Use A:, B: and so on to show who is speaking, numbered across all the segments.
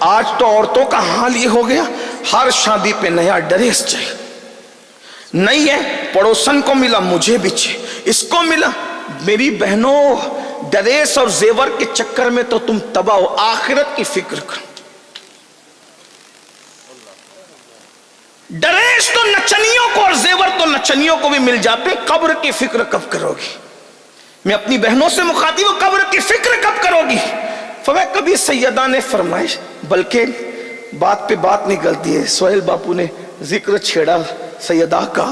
A: آج تو عورتوں کا حال یہ ہو گیا، ہر شادی پہ نیا ڈریس چاہیے، نہیں ہے پڑوسن کو ملا مجھے بھی چاہیے، اس کو ملا۔ میری بہنوں، ڈریس اور زیور کے چکر میں تو تم تباہ ہو، آخرت کی فکر کرو۔ ڈریس تو نچنیوں کو اور زیور تو نچنیوں کو بھی مل جاتے، قبر کی فکر کب کرو گی؟ میں اپنی بہنوں سے مخاطب ہوں، قبر کی فکر کب کرو گی؟ فرمایا کبھی سیدہ نے فرمائش، بلکہ بات پہ بات نکلتی ہے، سہیل باپو نے ذکر چھیڑا سیدہ کا،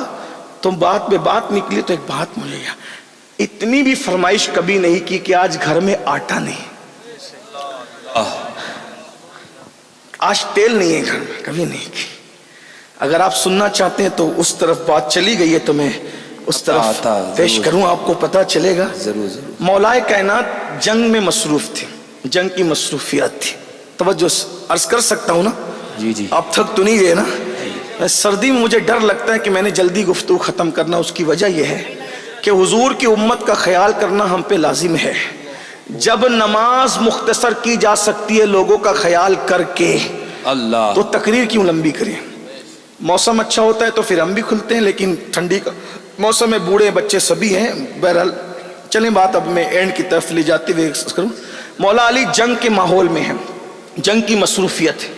A: تم بات پہ بات نکلی تو ایک بات مجھے یاد، اتنی بھی فرمائش کبھی نہیں کی کہ آج گھر میں آٹا نہیں، آج تیل نہیں ہے گھر میں، کبھی نہیں کی۔ اگر آپ سننا چاہتے ہیں تو اس طرف بات چلی گئی ہے تو میں اس طرف پیش کروں، آپ کو پتا چلے گا۔
B: ضرور ضرور۔
A: مولا کائنات جنگ میں مصروف تھے، جنگ کی مصروفیات تھی، توجہ عرض کر سکتا ہوں نا؟
B: جی جی۔
A: آپ تھک تو نہیں گئے نا؟ سردی میں مجھے ڈر لگتا ہے کہ میں نے جلدی گفتگو ختم کرنا، اس کی وجہ یہ ہے کہ حضور کی امت کا خیال کرنا ہم پہ لازم ہے۔ جب نماز مختصر کی جا سکتی ہے لوگوں کا خیال کر کے،
B: اللہ،
A: تو تقریر کیوں لمبی کریں؟ موسم اچھا ہوتا ہے تو پھر ہم بھی کھلتے ہیں، لیکن ٹھنڈی کا موسم میں بوڑھے بچے سبھی ہیں۔ بہرحال چلیں بات اب میں اینڈ کی طرف لے جاتے ہوئے کروں۔ مولا علی جنگ کے ماحول میں ہیں، جنگ کی مصروفیت ہے،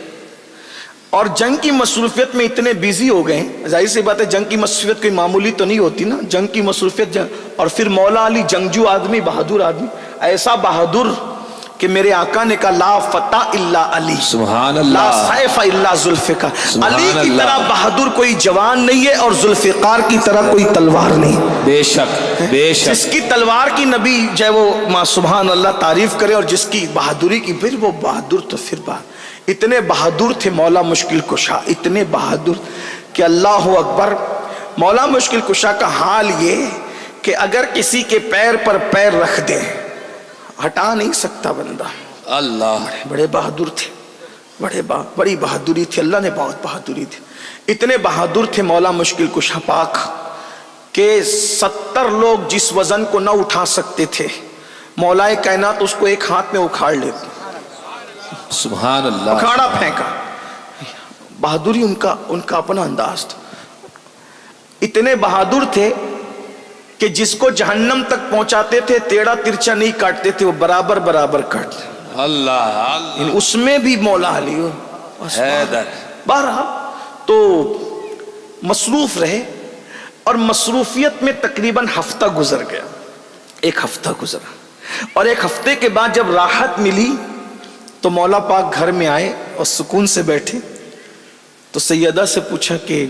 A: اور جنگ کی مصروفیت میں اتنے بیزی ہو گئے ہیں، ظاہر سی بات ہے جنگ کی مصروفیت کوئی معمولی تو نہیں ہوتی نا، جنگ کی مصروفیت اور پھر مولا علی جنگجو آدمی، بہادر آدمی، ایسا بہادر کہ میرے آقا نے کہا لا فتح الا علی،
B: سبحان اللہ،
A: لا سیف الا ذوالفقار، علی کی طرح بہادر کوئی جوان نہیں ہے اور ذوالفقار کی طرح کوئی تلوار نہیں۔
B: بے شک بے شک۔
A: جس کی تلوار کی نبی جائے وہ سبحان اللہ تعریف کرے، اور جس کی بہادری کی پھر وہ بہادر تو پھر اتنے بہادر تھے مولا مشکل کشا، اتنے بہادر کہ اللہ اکبر۔ مولا مشکل کشا کا حال یہ کہ اگر کسی کے پیر پر پیر رکھ دے ہٹا نہیں سکتا بندہ،
B: اللہ،
A: بڑے بہادر تھے، بڑی بہادری تھی، اللہ نے بہت بہادری تھی، اتنے بہادر تھے مولا مشکل کشا پاک کہ 70 لوگ جس وزن کو نہ اٹھا سکتے تھے، مولا کائنات اس کو ایک ہاتھ میں اکھاڑ لیتے،
B: سبحان اللہ،
A: اکھاڑا پھینکا۔ بہادری ان کا اپنا انداز تھا، اتنے بہادر تھے کہ جس کو جہنم تک پہنچاتے تھے ٹیڑھا ترچھا نہیں کاٹتے تھے، وہ برابر برابر کاٹتے۔
B: اللہ اللہ،
A: اس میں بھی مولا علی
B: حیدر،
A: بہرحال تو مصروف رہے، اور مصروفیت میں تقریباً ہفتہ گزر گیا، ایک ہفتہ گزرا، اور ایک ہفتے کے بعد جب راحت ملی تو مولا پاک گھر میں آئے اور سکون سے بیٹھے، تو سیدہ سے پوچھا کہ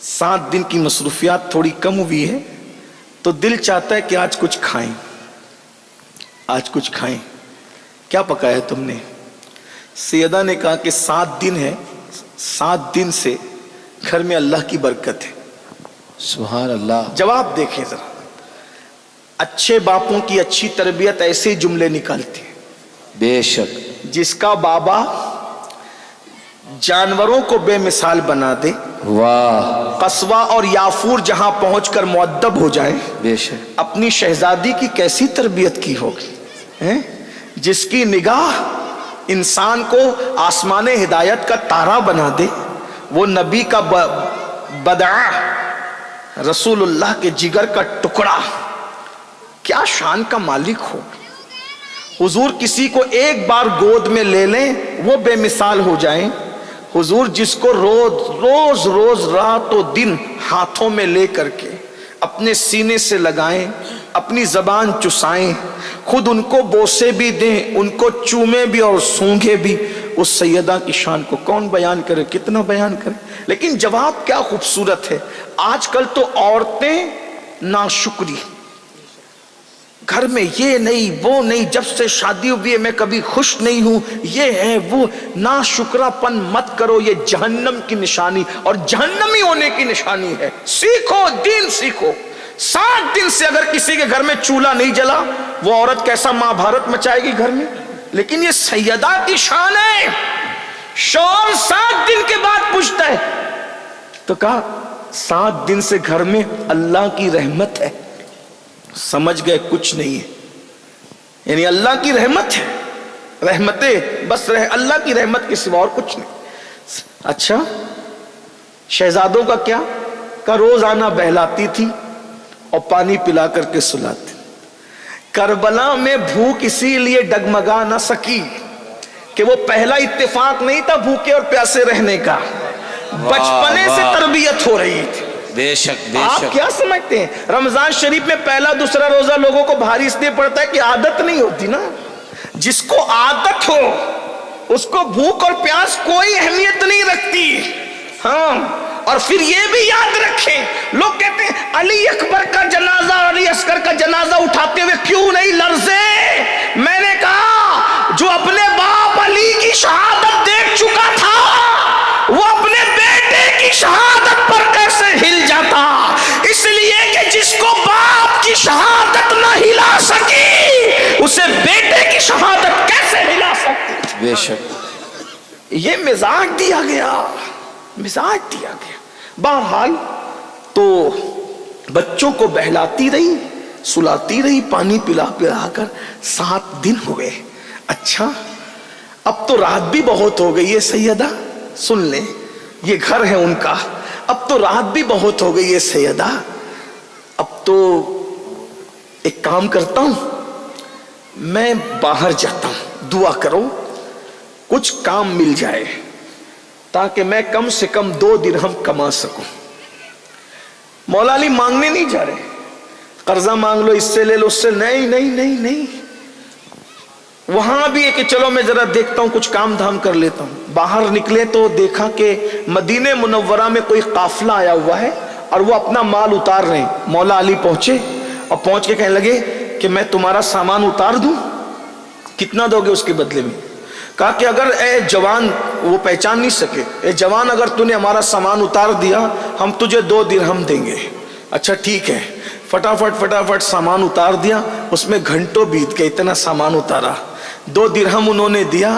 A: 7 دن کی مصروفیات تھوڑی کم ہوئی ہے تو دل چاہتا ہے کہ آج کچھ کھائیں، آج کچھ کھائیں، کیا پکایا تم نے؟ سیدہ نے کہا کہ 7 دن ہے، 7 دن سے گھر میں اللہ کی برکت ہے۔
B: سبحان اللہ۔
A: جواب دیکھیں ذرا، اچھے باپوں کی اچھی تربیت ایسے جملے نکالتی ہے۔
B: بے شک،
A: جس کا بابا جانوروں کو بے مثال بنا دے،
B: واہ،
A: قصوہ اور یافور جہاں پہنچ کر مؤدب ہو جائے،
B: بے شک،
A: اپنی شہزادی کی کیسی تربیت کی ہوگی؟ جس کی نگاہ انسان کو آسمان ہدایت کا تارا بنا دے، وہ نبی کا بدعہ، رسول اللہ کے جگر کا ٹکڑا، کیا شان کا مالک ہو۔ حضور کسی کو ایک بار گود میں لے لیں وہ بے مثال ہو جائیں، حضور جس کو روز رات و دن ہاتھوں میں لے کر کے اپنے سینے سے لگائیں، اپنی زبان چسائیں، خود ان کو بوسے بھی دیں، ان کو چومے بھی اور سونگھے بھی، اس سیدہ کی شان کو کون بیان کرے، کتنا بیان کرے۔ لیکن جواب کیا خوبصورت ہے۔ آج کل تو عورتیں ناشکری، گھر میں یہ نہیں وہ نہیں، جب سے شادی ہوئی ہے میں کبھی خوش نہیں ہوں، یہ ہے وہ، ناشکرا پن مت کرو، یہ جہنم کی نشانی اور جہنمی ہونے کی نشانی ہے۔ سیکھو، دین سیکھو۔ 7 دن سے اگر کسی کے گھر میں چولہا نہیں جلا، وہ عورت کیسا مہا بھارت مچائے گی گھر میں؟ لیکن یہ سیدہ کی شان ہے، شوہر 7 دن کے بعد پوچھتا ہے تو کہا 7 دن سے گھر میں اللہ کی رحمت ہے۔ سمجھ گئے کچھ نہیں ہے، یعنی اللہ کی رحمت ہے، رحمتیں بس اللہ کی رحمت کے سوا اور کچھ نہیں. اچھا شہزادوں کا کیا؟ کا روزانہ بہلاتی تھی اور پانی پلا کر کے سلاتی. کربلا میں بھوک اسی لیے ڈگمگا نہ سکی کہ وہ پہلا اتفاق نہیں تھا بھوکے اور پیاسے رہنے کا، بچپنے سے تربیت ہو رہی تھی.
B: بے شک بے
A: آپ
B: شک.
A: کیا سمجھتے ہیں رمضان شریف میں پہلا دوسرا روزہ لوگوں کو بھاری اس لیے پڑتا ہے کہ عادت نہیں ہوتی نا. جس کو عادت ہو اس کو بھوک اور پیاس کوئی اہمیت نہیں رکھتی. ہاں اور پھر یہ بھی یاد رکھیں، لوگ کہتے ہیں علی اکبر کا جنازہ علی اصغر کا جنازہ اٹھاتے ہوئے کیوں نہیں لرزے؟ میں نے کہا جو اپنے باپ علی کی شہادت دیکھ چکا تھا وہ اپنے بیٹے کی شہادت پر کیسے ہل جاتا؟ اس لیے کہ جس کو باپ کی شہادت نہ ہلا سکی اسے بیٹے کی شہادت کیسے ہلا سکتی؟
B: بے شک.
A: یہ مزاج دیا گیا، مزاج دیا گیا. بہرحال تو بچوں کو بہلاتی رہی، سلاتی رہی، پانی پلا پلا کر 7 دن ہوئے. اچھا اب تو رات بھی بہت ہو گئی ہے سیدہ، سن لیں یہ گھر ہے ان کا، اب تو رات بھی بہت ہو گئی ہے سیدہ، اب تو ایک کام کرتا ہوں میں باہر جاتا ہوں، دعا کرو کچھ کام مل جائے تاکہ میں کم سے کم 2 درہم کما سکوں. مولا علی مانگنے نہیں جا رہے، قرضہ مانگ لو، اس سے لے لو، اس سے نہیں نہیں نہیں نہیں. وہاں بھی ہے کہ چلو میں ذرا دیکھتا ہوں کچھ کام دھام کر لیتا ہوں. باہر نکلے تو دیکھا کہ مدینہ منورہ میں کوئی قافلہ آیا ہوا ہے اور وہ اپنا مال اتار رہے ہیں. مولا علی پہنچے اور پہنچ کے کہنے لگے کہ میں تمہارا سامان اتار دوں، کتنا دو گے اس کے بدلے میں؟ کہا کہ اگر اے جوان، وہ پہچان نہیں سکے، اے جوان اگر تو نے ہمارا سامان اتار دیا ہم تجھے 2 درہم دیں گے. اچھا ٹھیک ہے. فٹافٹ سامان اتار دیا، اس میں گھنٹوں بیت گئے، اتنا سامان اتارا. 2 درہم انہوں نے دیا.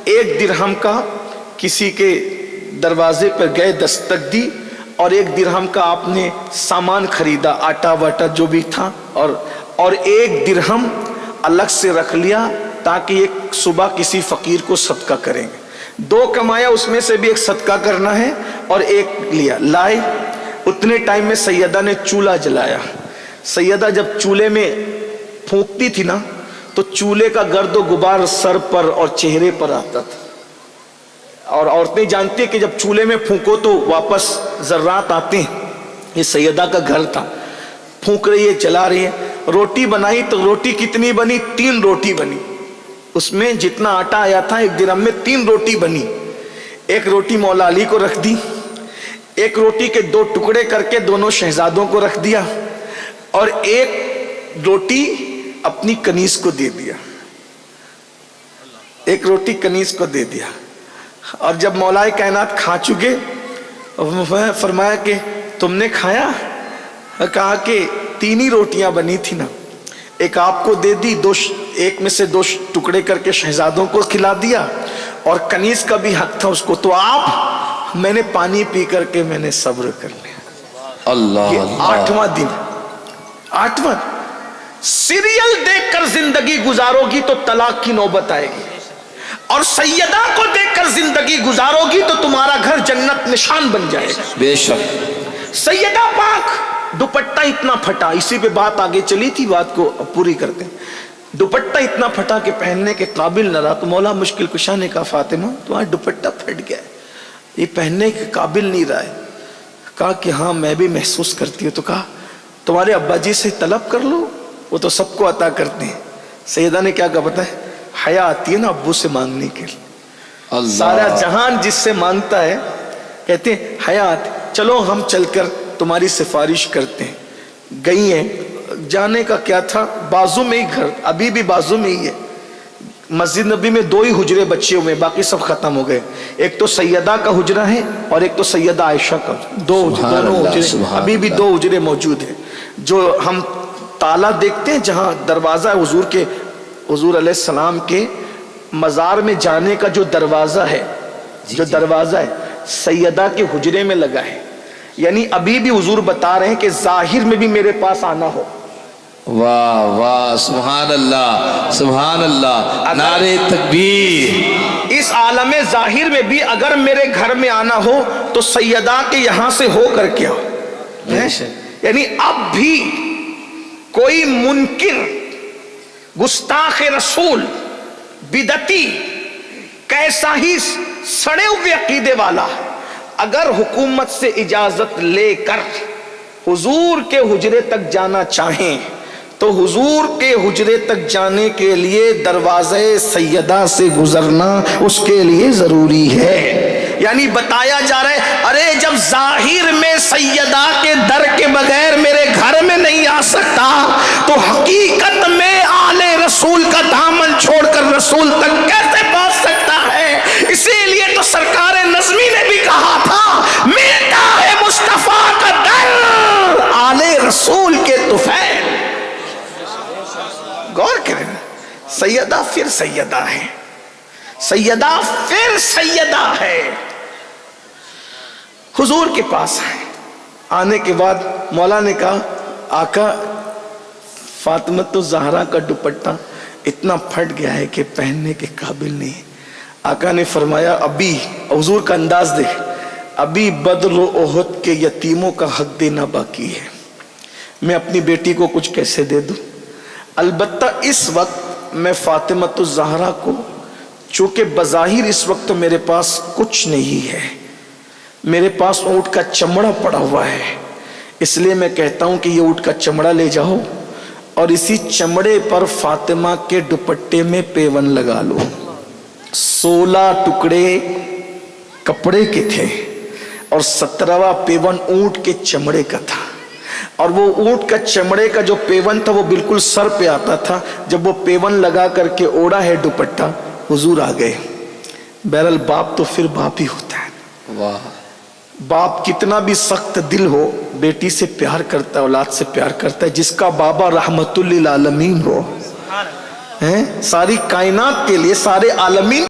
A: 1 درہم کا کسی کے دروازے پر گئے، دستک دی، اور 1 درہم کا آپ نے سامان خریدا، آٹا واٹا جو بھی تھا، اور 1 درہم الگ سے رکھ لیا تاکہ ایک صبح کسی فقیر کو صدقہ کریں گے. 2 کمایا، اس میں سے بھی 1 صدقہ کرنا ہے اور 1 لیا. لائے اتنے ٹائم میں سیدہ نے چولہا جلایا. سیدہ جب چولہے میں پھونکتی تھی نا تو چولہے کا گرد و غبار سر پر اور چہرے پر آتا تھا، اور عورتیں جانتی ہیں کہ جب چولہے میں پھونکو تو واپس ذرات آتے ہیں. یہ سیدہ کا گھر تھا. پھونک رہی ہے، چلا رہی ہے. روٹی بنائی تو روٹی کتنی بنی؟ 3 روٹی بنی. اس میں جتنا آٹا آیا تھا 1 درہم میں 3 روٹی بنی. 1 روٹی مولا علی کو رکھ دی، 1 روٹی کے 2 ٹکڑے کر کے دونوں شہزادوں کو رکھ دیا، اور 1 روٹی اپنی کنیز کو دے دیا. 1 روٹی کنیز کو دے دیا. اور جب مولا کائنات کھا چکے فرمایا کہ تم نے کھایا؟ کہا کہ 3 ہی روٹیاں بنی تھی نا، 1 آپ کو دے دی، 1 میں سے 2 ٹکڑے کر کے شہزادوں کو کھلا دیا، اور کنیز کا بھی حق تھا اس کو. تو آپ، میں نے پانی پی کر کے میں نے صبر کر لیا.
B: اللہ
A: یہ 8واں دن، 8واں سیریل دیکھ کر زندگی گزارو گی تو طلاق کی نوبت آئے گی، اور سیدہ کو دیکھ کر زندگی گزارو گی تو تمہارا گھر جنت نشان بن جائے گا.
B: بے شک.
A: سیدہ پاک دوپٹہ اتنا پھٹا، اسی پہ بات آگے چلی تھی، بات کو پوری کرتے ہیں. دوپٹہ اتنا پھٹا کہ پہننے کے قابل نہ رہا. تو مولا مشکل کشا نے کہا فاطمہ تمہارا دوپٹہ پھٹ گیا ہے، یہ پہننے کے قابل نہیں رہا ہے. کہا کہ ہاں میں بھی محسوس کرتی ہوں. تو کہا تمہارے ابا جی سے طلب کر لو، وہ تو سب کو عطا کرتے ہیں. سیدہ نے کیا کہا پتہ ہے؟ حیا آتی ہے نا ابو سے مانگنے کے لیے. سارا جہان جس سے مانگتا ہے کہتے ہیں حیا آتی، چلو ہم چل کر تمہاری سفارش کرتے ہیں. گئی ہیں، جانے کا کیا تھا، بازو میں ہی گھر، ابھی بھی بازو میں ہی ہے. مسجد نبی میں 2 ہی حجرے بچے ہوئے، باقی سب ختم ہو گئے. ایک تو سیدہ کا حجرہ ہے اور ایک تو سیدہ عائشہ کا. 2 حجرے، ابھی بھی 2 حجرے موجود ہیں. جو ہم تالا دیکھتے ہیں جہاں دروازہ ہے حضور علیہ السلام کے مزار میں جانے کا جو دروازہ ہے، جو دروازہ ہے سیدہ کے حجرے میں لگا ہے. یعنی ابھی بھی حضور بتا رہے ہیں کہ ظاہر میں بھی میرے پاس آنا ہو
B: واہ واہ، سبحان اللہ سبحان اللہ، نعرے تکبیر۔
A: اس عالم ظاہر میں بھی اگر میرے گھر میں آنا ہو تو سیدہ کے یہاں سے ہو کر کے آؤ۔
B: بے شک۔
A: یعنی اب بھی کوئی منکر، گستاخ رسول، بدعتی، کیسا ہی سڑے ہوئے عقیدے والا اگر حکومت سے اجازت لے کر حضور کے حجرے تک جانا چاہیں تو حضور کے حجرے تک جانے کے لیے دروازے سیدہ سے گزرنا اس کے لیے ضروری ہے۔ یعنی بتایا جا رہا ہے ارے جب ظاہر میں سیدہ کے در کے بغیر میرے گھر میں نہیں آ سکتا تو حقیقت میں آل رسول کا دامن چھوڑ کر رسول تک کیسے پہنچ سکتا ہے؟ اسی لیے تو سرکار نظمی نے بھی کہا تھا ملتا ہے مصطفیٰ کا در آل رسول کے طفیل۔ غور کریں، سیدہ پھر سیدہ ہے، سیدہ پھر سیدہ ہے۔ حضور کے پاس آنے کے بعد مولا نے کہا آقا فاطمۃ الزہرا کا دوپٹہ اتنا پھٹ گیا ہے کہ پہننے کے قابل نہیں۔ آقا نے فرمایا ابھی، حضور کا انداز دے، ابھی بدر و احد کے یتیموں کا حق دینا باقی ہے، میں اپنی بیٹی کو کچھ کیسے دے دوں؟ البتہ اس وقت میں فاطمۃ الزہرا کو، چونکہ بظاہر اس وقت تو میرے پاس کچھ نہیں ہے، میرے پاس اونٹ کا چمڑا پڑا ہوا ہے، اس لیے میں کہتا ہوں کہ یہ اونٹ کا چمڑا لے جاؤ اور اسی چمڑے پر فاطمہ کے دوپٹے میں پیون لگا لو۔ 16 ٹکڑے کپڑے کے تھے اور 17واں پیون اونٹ کے چمڑے کا تھا، اور وہ اونٹ کا چمڑے کا جو پیون تھا وہ بالکل سر پہ آتا تھا۔ جب وہ پیون لگا کر کے اوڑا ہے دوپٹہ، حضور آ گئے۔ بہرحال باپ تو پھر باپ ہی ہوتا ہے،
B: واہ،
A: باپ کتنا بھی سخت دل ہو بیٹی سے پیار کرتا ہے، اولاد سے پیار کرتا ہے۔ جس کا بابا رحمت للعالمین ہو، ساری کائنات کے لیے، سارے عالمین